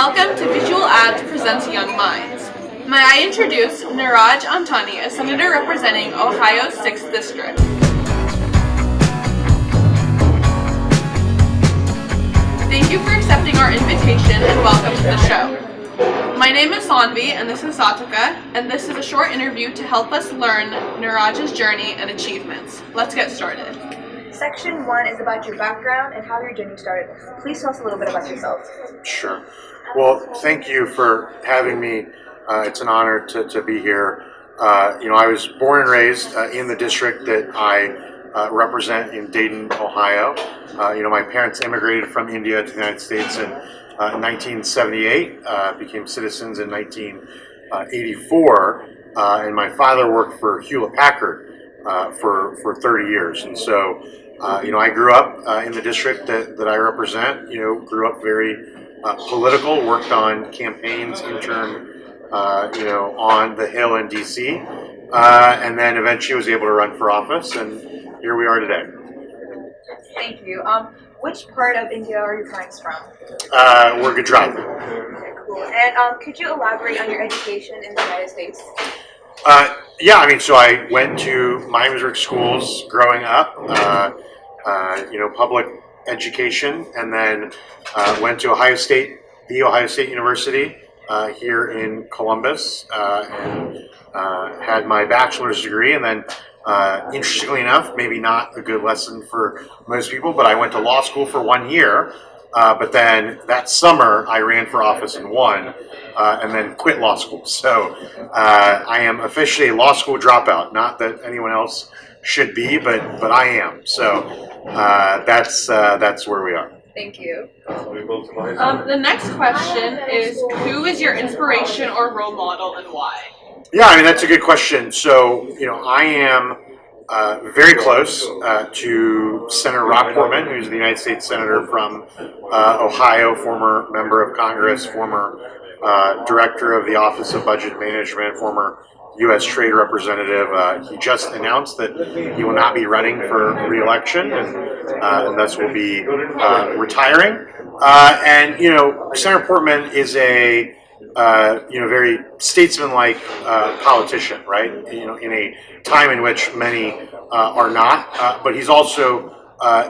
Welcome to Visual Ads Presents Young Minds. May I introduce Niraj Antani, a senator representing Ohio's 6th District. Thank you for accepting our invitation and welcome to the show. My name is Sanvi and this is Satika, and this is a short interview to help us learn Niraj's journey and achievements. Let's get started. Section 1 is about your background and how your journey started. Please tell us a little bit about yourself. Sure. Well, thank you for having me. It's an honor to be here. I was born and raised in the district that I represent in Dayton, Ohio. My parents immigrated from India to the United States in 1978, became citizens in 1984, and my father worked for Hewlett-Packard for 30 years. And so, I grew up in the district that I represent, grew up very political, worked on campaigns, interned, on the Hill in DC, and then eventually was able to run for office, and here we are today. Thank you. Which part of India are your parents from? We're Gujarati. Okay, cool. And could you elaborate on your education in the United States? So I went to Miamisburg schools growing up, public education, and then went to the Ohio State University here in Columbus, and had my bachelor's degree, and then interestingly enough, maybe not a good lesson for most people, but I went to law school for 1 year, but then that summer I ran for office and won, and then quit law school. So I am officially a law school dropout. Not that anyone else should be, but I am. So that's where we are. Thank you. The next question is, who is your inspiration or role model and why? Yeah, that's a good question. So, I am very close to Senator Rob Portman, who's the United States Senator from Ohio, former member of Congress, former director of the Office of Budget Management, former U.S. Trade Representative. He just announced that he will not be running for re-election, and thus will be retiring. Senator Portman is a very statesman-like politician, right? In a time in which many are not, but he's also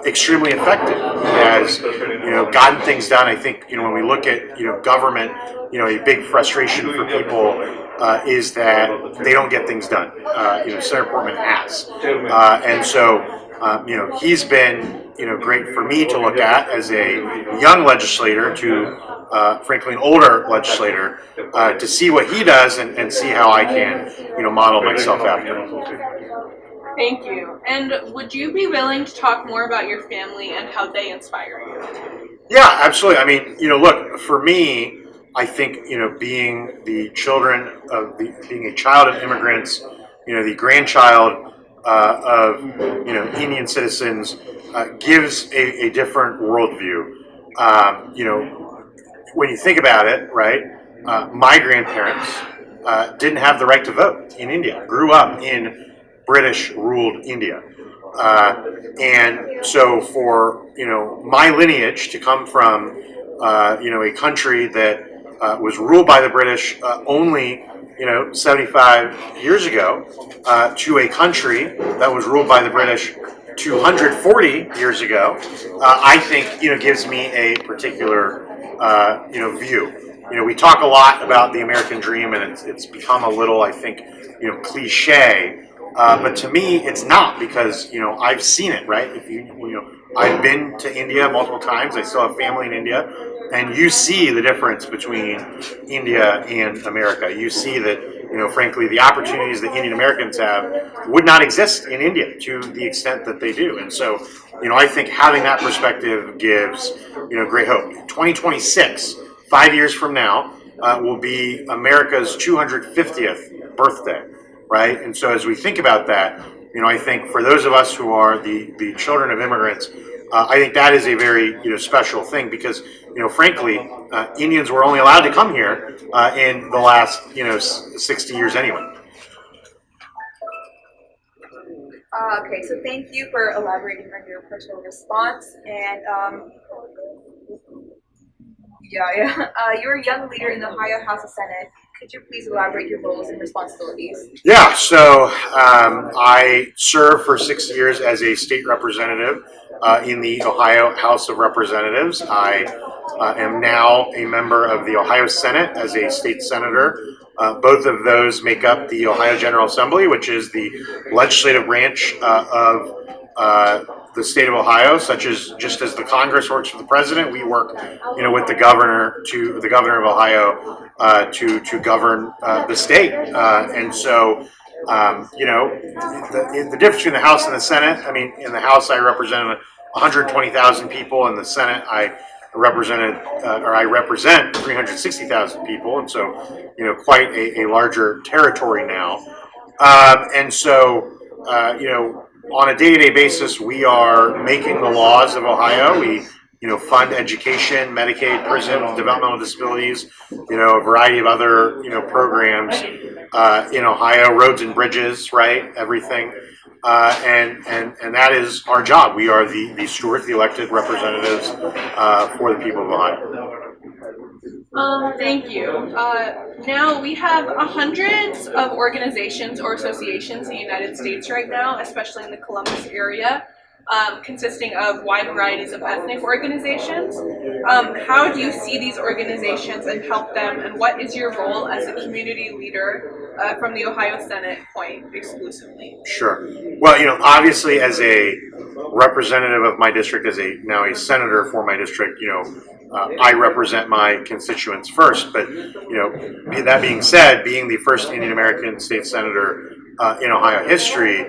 extremely effective. He has, gotten things done. I think, when we look at, government, a big frustration for people is that they don't get things done. Senator Portman has, and so, he's been, great for me to look at as a young legislator to, frankly, an older legislator, to see what he does and see how I can, model myself after him. Thank you. And would you be willing to talk more about your family and how they inspire you? Yeah, absolutely. Look, for me, I think, being being a child of immigrants, the grandchild of, Indian citizens, gives a different worldview. When you think about it, right, my grandparents didn't have the right to vote in India, grew up in British-ruled India. And so for, my lineage to come from, a country that was ruled by the British only, 75 years ago, to a country that was ruled by the British 240 years ago, I think, gives me a particular, view. We talk a lot about the American dream, and it's become a little, I think, cliche. But to me, it's not, because I've seen it, right? I've been to India multiple times. I still have family in India, and you see the difference between India and America. You see that, frankly, the opportunities that Indian Americans have would not exist in India to the extent that they do. And so, I think having that perspective gives, great hope. 2026, 5 years from now, will be America's 250th birthday. Right, and so as we think about that, I think for those of us who are the children of immigrants, I think that is a very special thing, because frankly, Indians were only allowed to come here in the last 60 years anyway. Okay, so thank you for elaborating on your personal response. And Yeah. You're a young leader in the Ohio House of Senate. Could you please elaborate your roles and responsibilities? Yeah, so I served for 6 years as a state representative in the Ohio House of Representatives. I am now a member of the Ohio Senate as a state senator. Both of those make up the Ohio General Assembly, which is the legislative branch of the state of Ohio. Such as just as the Congress works for the president, we work, with the governor of Ohio to govern the state, and so. The difference between the House and the Senate. I mean, in the House, I represented 120,000 people. In the Senate, I represent 360,000 people, and so quite a larger territory now. And so, on a day-to-day basis, we are making the laws of Ohio. We fund education, Medicaid, prison, developmental disabilities, a variety of other, programs in Ohio, roads and bridges, right, everything. And that is our job. We are the stewards, the elected representatives for the people of Ohio. Thank you. Now we have hundreds of organizations or associations in the United States right now, especially in the Columbus area, consisting of wide varieties of ethnic organizations. How do you see these organizations and help them, and what is your role as a community leader from the Ohio Senate point exclusively? Sure. Well, obviously, as a representative of my district, now a senator for my district, I represent my constituents first. But that being said, being the first Indian American state senator in Ohio history,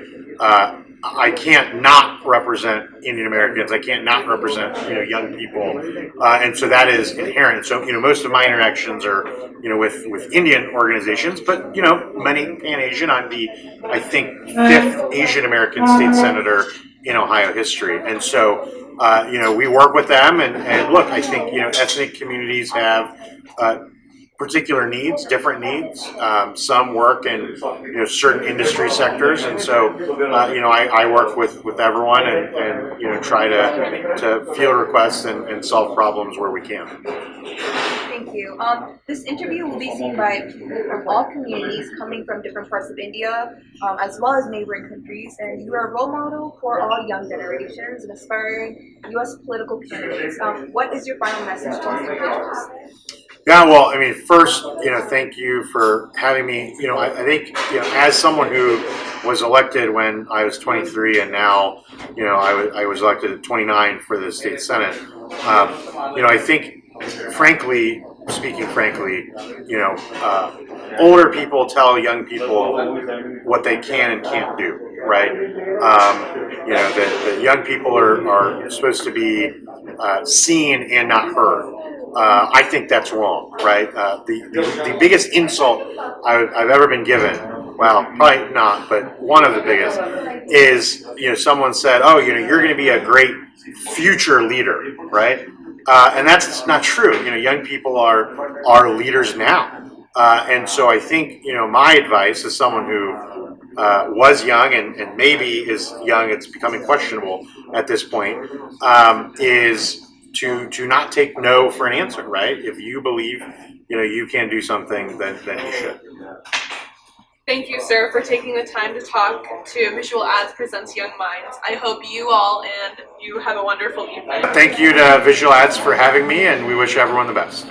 I can't not represent Indian Americans. I can't not represent young people, and so that is inherent. So most of my interactions are with Indian organizations, but many Pan Asian. I'm the I think fifth Asian American state senator in Ohio history, and so we work with them. And look, I think ethnic communities have particular needs, different needs. Some work in certain industry sectors, and so I work with everyone and try to field requests and solve problems where we can. Thank you. This interview will be seen by people from all communities coming from different parts of India, as well as neighboring countries, and you are a role model for all young generations and aspiring U.S. political candidates. What is your final message to these individuals? Yeah, well, I mean, first, thank you for having me. I think, as someone who was elected when I was 23, and now, I was elected at 29 for the state senate. I think, speaking frankly, older people tell young people what they can and can't do, right? That young people are supposed to be seen and not heard. I think that's wrong, right? The biggest insult I've ever been given, well, probably not, but one of the biggest, is someone said, "Oh, you're going to be a great future leader," right? And that's not true. Young people are leaders now, and so I think my advice as someone who was young and maybe is young, it's becoming questionable at this point, is to not take no for an answer, right? If you believe you can do something, then you should. Thank you, sir, for taking the time to talk to Visual Ads Presents Young Minds. I hope you all and you have a wonderful evening. Thank you to Visual Ads for having me, and we wish everyone the best.